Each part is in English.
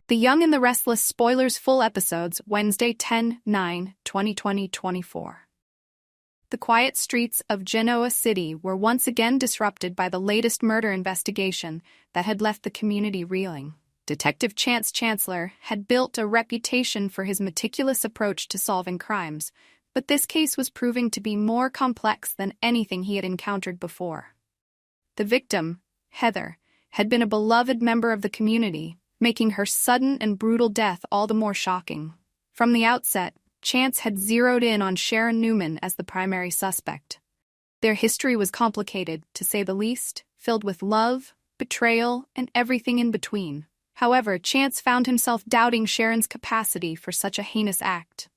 The Young and the Restless spoilers full episodes Wednesday 10/9/2020-24. The quiet streets of Genoa City were once again disrupted by the latest murder investigation that had left the community reeling. Detective Chance Chancellor had built a reputation for his meticulous approach to solving crimes, but this case was proving to be more complex than anything he had encountered before. The victim, Heather, had been a beloved member of the community, making her sudden and brutal death all the more shocking. From the outset, Chance had zeroed in on Sharon Newman as the primary suspect. Their history was complicated, to say the least, filled with love, betrayal, and everything in between. However, Chance found himself doubting Sharon's capacity for such a heinous act.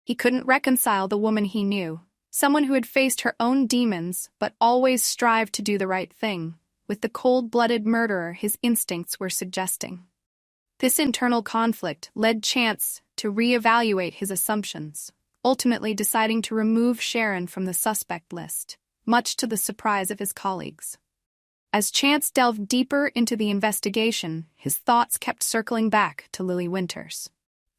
He couldn't reconcile the woman he knew, someone who had faced her own demons but always strived to do the right thing, with the cold-blooded murderer his instincts were suggesting. This internal conflict led Chance to reevaluate his assumptions, ultimately deciding to remove Sharon from the suspect list, much to the surprise of his colleagues. As Chance delved deeper into the investigation, his thoughts kept circling back to Lily Winters.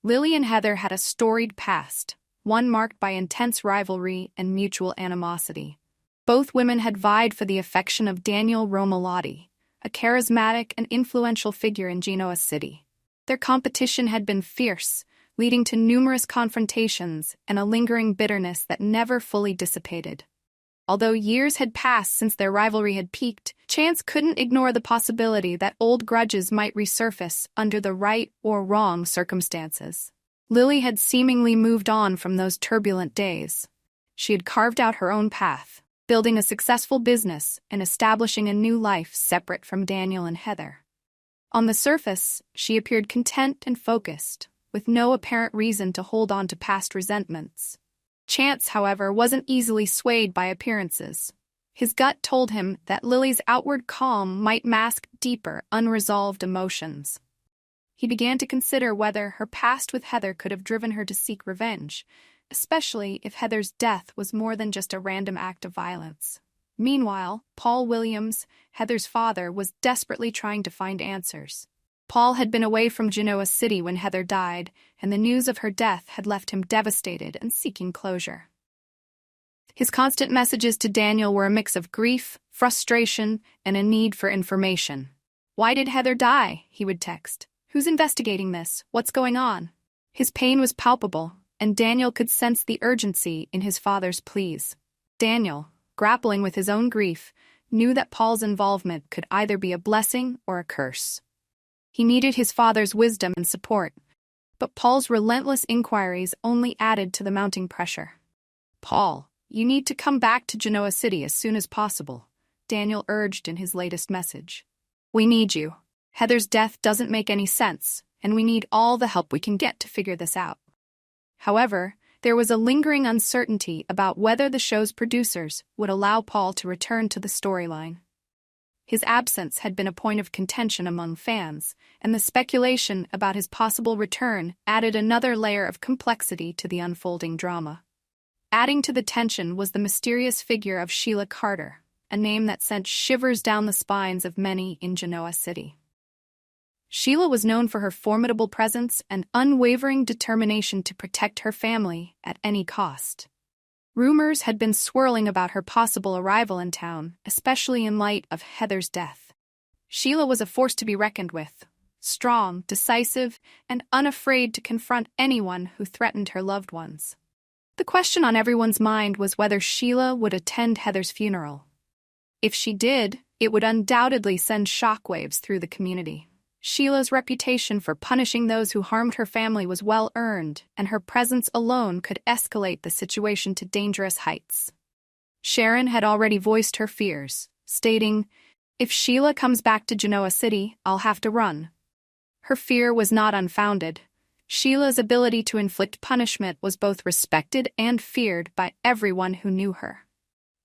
Lily and Heather had a storied past, one marked by intense rivalry and mutual animosity. Both women had vied for the affection of Daniel Romalotti, a charismatic and influential figure in Genoa City. Their competition had been fierce, leading to numerous confrontations and a lingering bitterness that never fully dissipated. Although years had passed since their rivalry had peaked, Chance couldn't ignore the possibility that old grudges might resurface under the right or wrong circumstances. Lily had seemingly moved on from those turbulent days. She had carved out her own path, building a successful business and establishing a new life separate from Daniel and Heather. On the surface, she appeared content and focused, with no apparent reason to hold on to past resentments. Chance, however, wasn't easily swayed by appearances. His gut told him that Lily's outward calm might mask deeper, unresolved emotions. He began to consider whether her past with Heather could have driven her to seek revenge, especially if Heather's death was more than just a random act of violence. Meanwhile, Paul Williams, Heather's father, was desperately trying to find answers. Paul had been away from Genoa City when Heather died, and the news of her death had left him devastated and seeking closure. His constant messages to Daniel were a mix of grief, frustration, and a need for information. "Why did Heather die?" he would text. "Who's investigating this? What's going on?" His pain was palpable, and Daniel could sense the urgency in his father's pleas. Daniel, grappling with his own grief, knew that Paul's involvement could either be a blessing or a curse. He needed his father's wisdom and support, but Paul's relentless inquiries only added to the mounting pressure. "Paul, you need to come back to Genoa City as soon as possible," Daniel urged in his latest message. "We need you. Heather's death doesn't make any sense, and we need all the help we can get to figure this out." However, there was a lingering uncertainty about whether the show's producers would allow Paul to return to the storyline. His absence had been a point of contention among fans, and the speculation about his possible return added another layer of complexity to the unfolding drama. Adding to the tension was the mysterious figure of Sheila Carter, a name that sent shivers down the spines of many in Genoa City. Sheila was known for her formidable presence and unwavering determination to protect her family at any cost. Rumors had been swirling about her possible arrival in town, especially in light of Heather's death. Sheila was a force to be reckoned with, strong, decisive, and unafraid to confront anyone who threatened her loved ones. The question on everyone's mind was whether Sheila would attend Heather's funeral. If she did, it would undoubtedly send shockwaves through the community. Sheila's reputation for punishing those who harmed her family was well-earned, and her presence alone could escalate the situation to dangerous heights. Sharon had already voiced her fears, stating, "If Sheila comes back to Genoa City, I'll have to run." Her fear was not unfounded. Sheila's ability to inflict punishment was both respected and feared by everyone who knew her.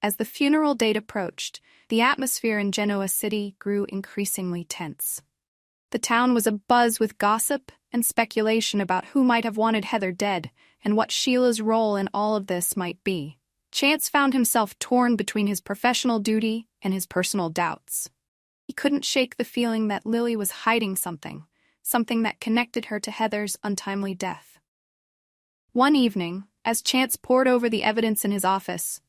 As the funeral date approached, the atmosphere in Genoa City grew increasingly tense. The town was abuzz with gossip and speculation about who might have wanted Heather dead and what Sheila's role in all of this might be. Chance found himself torn between his professional duty and his personal doubts. He couldn't shake the feeling that Lily was hiding something, something that connected her to Heather's untimely death. One evening, as Chance pored over the evidence in his office,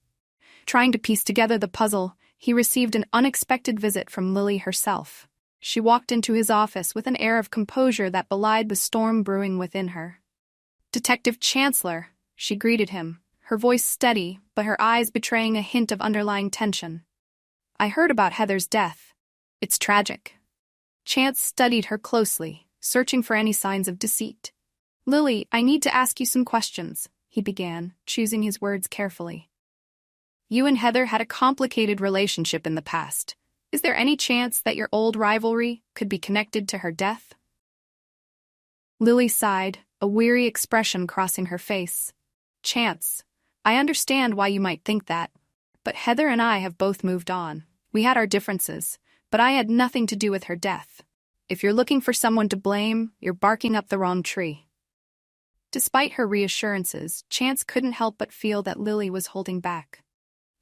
trying to piece together the puzzle, he received an unexpected visit from Lily herself. She walked into his office with an air of composure that belied the storm brewing within her. "Detective Chancellor," she greeted him, her voice steady, but her eyes betraying a hint of underlying tension. "I heard about Heather's death. It's tragic." Chance studied her closely, searching for any signs of deceit. "Lily, I need to ask you some questions," he began, choosing his words carefully. "You and Heather had a complicated relationship in the past. Is there any chance that your old rivalry could be connected to her death?" Lily sighed, a weary expression crossing her face. "Chance, I understand why you might think that, but Heather and I have both moved on. We had our differences, but I had nothing to do with her death. If you're looking for someone to blame, you're barking up the wrong tree." Despite her reassurances, Chance couldn't help but feel that Lily was holding back.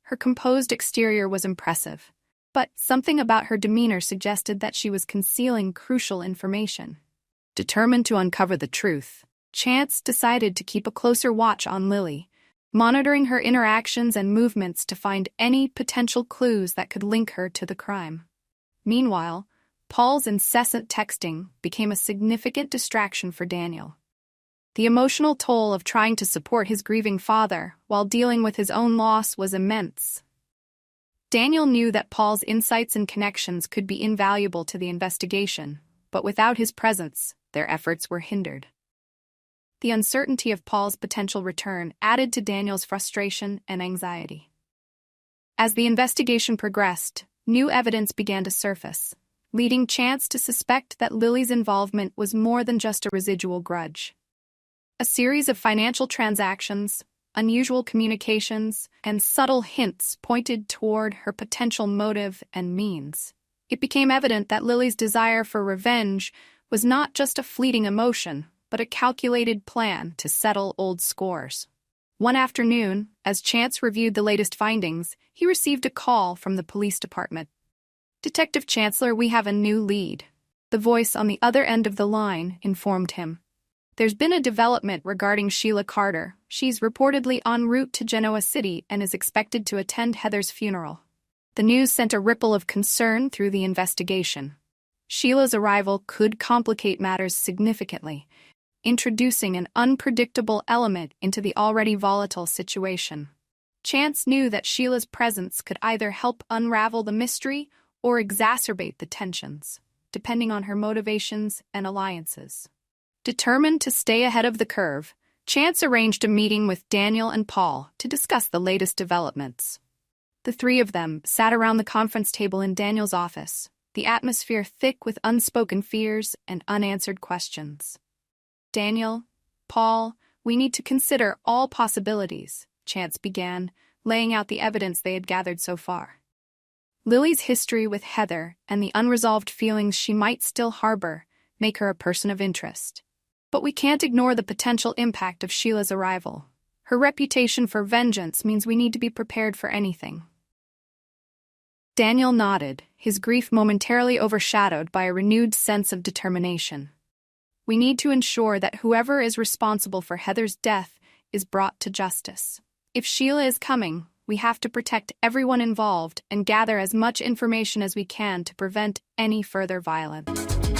Her composed exterior was impressive, but something about her demeanor suggested that she was concealing crucial information. Determined to uncover the truth, Chance decided to keep a closer watch on Lily, monitoring her interactions and movements to find any potential clues that could link her to the crime. Meanwhile, Paul's incessant texting became a significant distraction for Daniel. The emotional toll of trying to support his grieving father while dealing with his own loss was immense. Daniel knew that Paul's insights and connections could be invaluable to the investigation, but without his presence, their efforts were hindered. The uncertainty of Paul's potential return added to Daniel's frustration and anxiety. As the investigation progressed, new evidence began to surface, leading Chance to suspect that Lily's involvement was more than just a residual grudge. A series of financial transactions, unusual communications, and subtle hints pointed toward her potential motive and means. It became evident that Lily's desire for revenge was not just a fleeting emotion, but a calculated plan to settle old scores. One afternoon, as Chance reviewed the latest findings, he received a call from the police department. "Detective Chancellor, we have a new lead," the voice on the other end of the line informed him. "There's been a development regarding Sheila Carter. She's reportedly en route to Genoa City and is expected to attend Heather's funeral." The news sent a ripple of concern through the investigation. Sheila's arrival could complicate matters significantly, introducing an unpredictable element into the already volatile situation. Chance knew that Sheila's presence could either help unravel the mystery or exacerbate the tensions, depending on her motivations and alliances. Determined to stay ahead of the curve, Chance arranged a meeting with Daniel and Paul to discuss the latest developments. The three of them sat around the conference table in Daniel's office, the atmosphere thick with unspoken fears and unanswered questions. "Daniel, Paul, we need to consider all possibilities," Chance began, laying out the evidence they had gathered so far. Lily's history with Heather and the unresolved feelings she might still harbor make her a person of interest. But we can't ignore the potential impact of Sheila's arrival. Her reputation for vengeance means we need to be prepared for anything. Daniel nodded, his grief momentarily overshadowed by a renewed sense of determination. "We need to ensure that whoever is responsible for Heather's death is brought to justice. If Sheila is coming, we have to protect everyone involved and gather as much information as we can to prevent any further violence."